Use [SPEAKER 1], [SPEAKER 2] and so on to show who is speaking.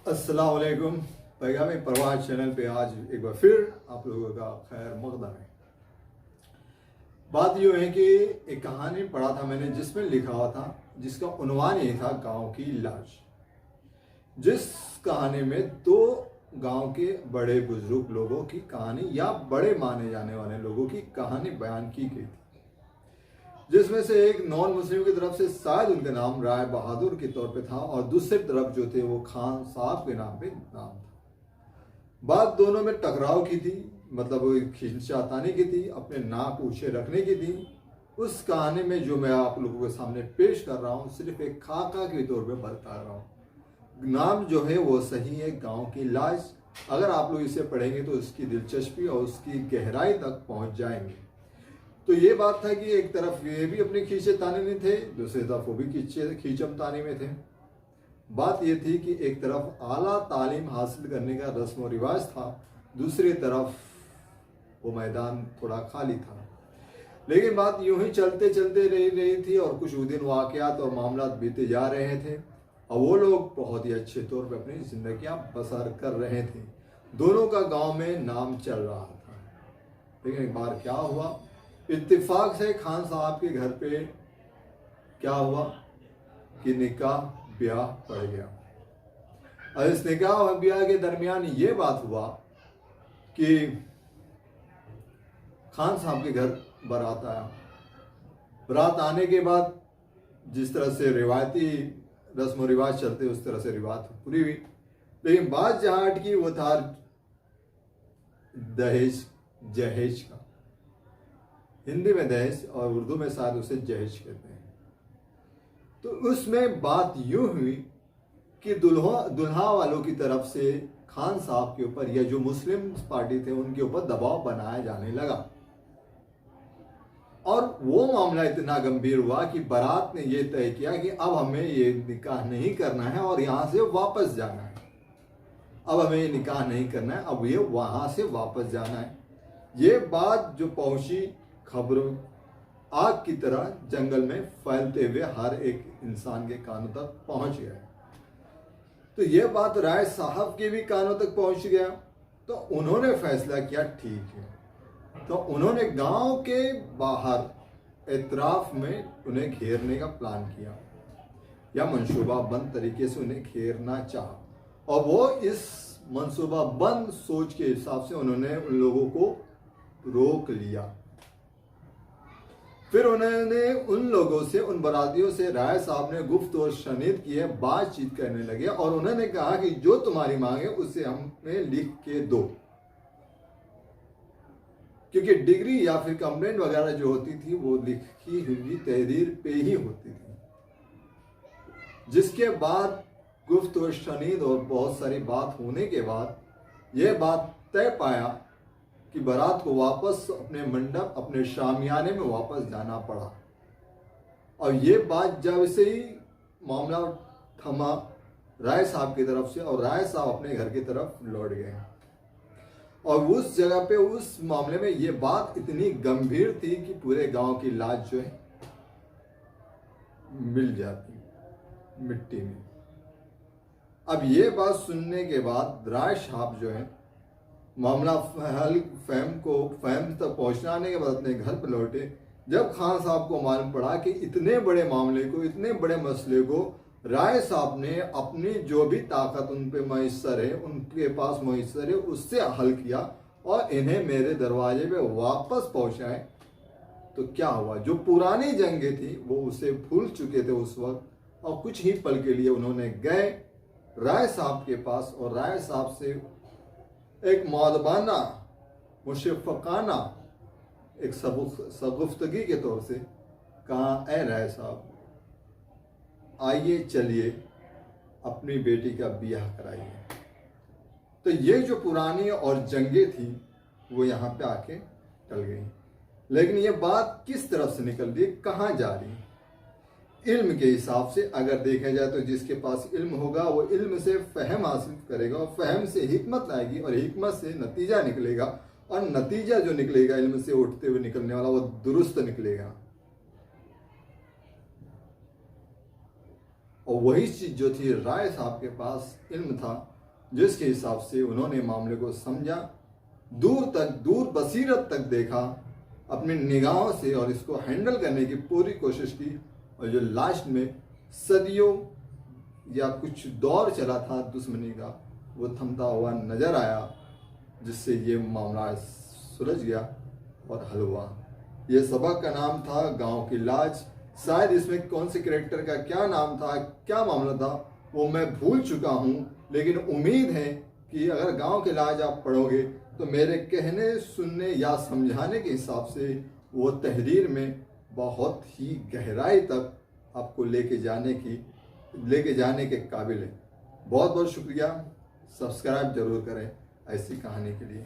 [SPEAKER 1] अस्सलाम वालेकुम। पैगाम प्रवाह चैनल पे आज एक बार फिर आप लोगों का खैर मकदम है। बात यूँ है कि एक कहानी पढ़ा था मैंने जिसमें लिखा हुआ था, जिसका उन्वान ये था गांव की लाश। जिस कहानी में दो गांव के बड़े बुजुर्ग लोगों की कहानी या बड़े माने जाने वाले लोगों की कहानी बयान की गई थी, जिसमें से एक नॉन मुस्लिम की तरफ से शायद उनका नाम राय बहादुर के तौर पे था और दूसरी तरफ जो थे वो खान साहब के नाम पे नाम था। बात दोनों में टकराव की थी, मतलब खींचातानी की थी, अपने नाक ऊंचे रखने की थी। उस कहानी में जो मैं आप लोगों के सामने पेश कर रहा हूँ सिर्फ एक खाका के तौर पे बता रहा हूँ। नाम जो है वो सही है गांव की लाश। अगर आप लोग इसे पढ़ेंगे तो उसकी दिलचस्पी और उसकी गहराई तक पहुंच जाएंगे। तो ये बात था कि एक तरफ ये भी अपने खींचे ताने में थे, दूसरी तरफ वो भी खींचम ताने में थे। बात ये थी कि एक तरफ आला तालीम हासिल करने का रस्म और रिवाज था, दूसरी तरफ वो मैदान थोड़ा खाली था। लेकिन बात यूं ही चलते चलते रही थी और कुछ दिन वाकयात और मामला बीते जा रहे थे और वो लोग बहुत ही अच्छे तौर पर अपनी जिंदगियां बसर कर रहे थे। दोनों का गांव में नाम चल रहा था। लेकिन एक बार क्या हुआ, इत्तेफाक से खान साहब के घर पे क्या हुआ कि निकाह ब्याह पड़ गया। और इस निकाह और ब्याह के दरमियान ये बात हुआ कि खान साहब के घर बारात आया। बारात आने के बाद जिस तरह से रिवायती रस्म और रिवाज चलते उस तरह से रिवाज पूरी हुई। लेकिन बात जहां अटकी वो था दहेज जहेज का। हिंदी में दहेज और उर्दू में शायद उसे जहेज कहते हैं। तो उसमें बात यूं हुई कि दुल्हा वालों की तरफ से खान साहब के ऊपर या जो मुस्लिम पार्टी थे उनके ऊपर दबाव बनाया जाने लगा और वो मामला इतना गंभीर हुआ कि बारात ने यह तय किया कि अब हमें ये निकाह नहीं करना है और यहां से वापस जाना है। अब हमें ये निकाह नहीं करना है, अब ये वहां से वापस जाना है। ये बात जो पहुंची खबरों आग की तरह जंगल में फैलते हुए हर एक इंसान के कानों तक पहुंच गया। तो यह बात राय साहब के भी कानों तक पहुंच गया। तो उन्होंने फैसला किया ठीक है, तो उन्होंने गांव के बाहर एतराफ में उन्हें घेरने का प्लान किया या मंसूबाबंद तरीके से उन्हें घेरना चाहा और वो इस मंसूबाबंद सोच के हिसाब से उन्होंने उन लोगों को रोक लिया। फिर उन्होंने उन लोगों से, उन बरातियों से राय साहब ने गुफ्त और शनीद किए, बातचीत करने लगे और उन्होंने कहा कि जो तुम्हारी मांग है उसे हमें लिख के दो, क्योंकि डिग्री या फिर कंप्लेंट वगैरह जो होती थी वो लिखी हुई तहरीर पे ही होती थी। जिसके बाद गुफ्त और शनीद और बहुत सारी बात होने के बाद यह बात तय पाया कि बारात को वापस अपने मंडप, अपने शामियाने में वापस जाना पड़ा। और ये बात जब से ही मामला थमा राय साहब की तरफ से और राय साहब अपने घर की तरफ लौट गए और उस जगह पे उस मामले में ये बात इतनी गंभीर थी कि पूरे गांव की लाश जो है मिल जाती मिट्टी में। अब ये बात सुनने के बाद राय साहब जो है मामला फहम तक पहुंचाने के बाद अपने घर पर लौटे। जब खान साहब को मालूम पड़ा कि इतने बड़े मामले को, इतने बड़े मसले को राय साहब ने अपनी जो भी ताकत उन पे मैसर है, उनके पास मैसर है, उससे हल किया और इन्हें मेरे दरवाजे पे वापस पहुंचाए, तो क्या हुआ, जो पुरानी जंगें थी वो उसे भूल चुके थे उस वक्त और कुछ ही पल के लिए उन्होंने गए राय साहब के पास और राय साहब से एक मौदबाना मुशफ़क़ाना एक सगुफ्तगी के तौर से कहा, ऐ राय साहब आइए चलिए अपनी बेटी का ब्याह कराइए। तो ये जो पुरानी और जंगें थी वो यहाँ पे आके टल गई। लेकिन ये बात किस तरफ से निकल रही, कहाँ जा रही? इल्म के हिसाब से अगर देखा जाए तो जिसके पास इल्म होगा वो इल्म से फहम हासिल करेगा और फहम से हिकमत आएगी और हिकमत से नतीजा निकलेगा और नतीजा जो निकलेगा इल्म से उठते हुए निकलने वाला वो दुरुस्त निकलेगा। और वही चीज जो थी राय साहब के पास इल्म था जिसके हिसाब से उन्होंने मामले को समझा, दूर बसीरत तक देखा अपनी निगाहों से और इसको हैंडल करने की पूरी कोशिश की, और जो लास्ट में सदियों या कुछ दौर चला था दुश्मनी का, वो थमता हुआ नजर आया, जिससे ये मामला सुलझ गया और हल हुआ। ये सबक का नाम था गांव की लाज। शायद इसमें कौन से कैरेक्टर का क्या नाम था, क्या मामला था, वो मैं भूल चुका हूँ, लेकिन उम्मीद है कि अगर गांव की लाज आप पढ़ोगे तो मेरे कहने सुनने या समझाने के हिसाब से वो तहरीर में बहुत ही गहराई तक आपको लेके जाने के काबिल है। बहुत बहुत शुक्रिया। सब्सक्राइब जरूर करें ऐसी कहानी के लिए।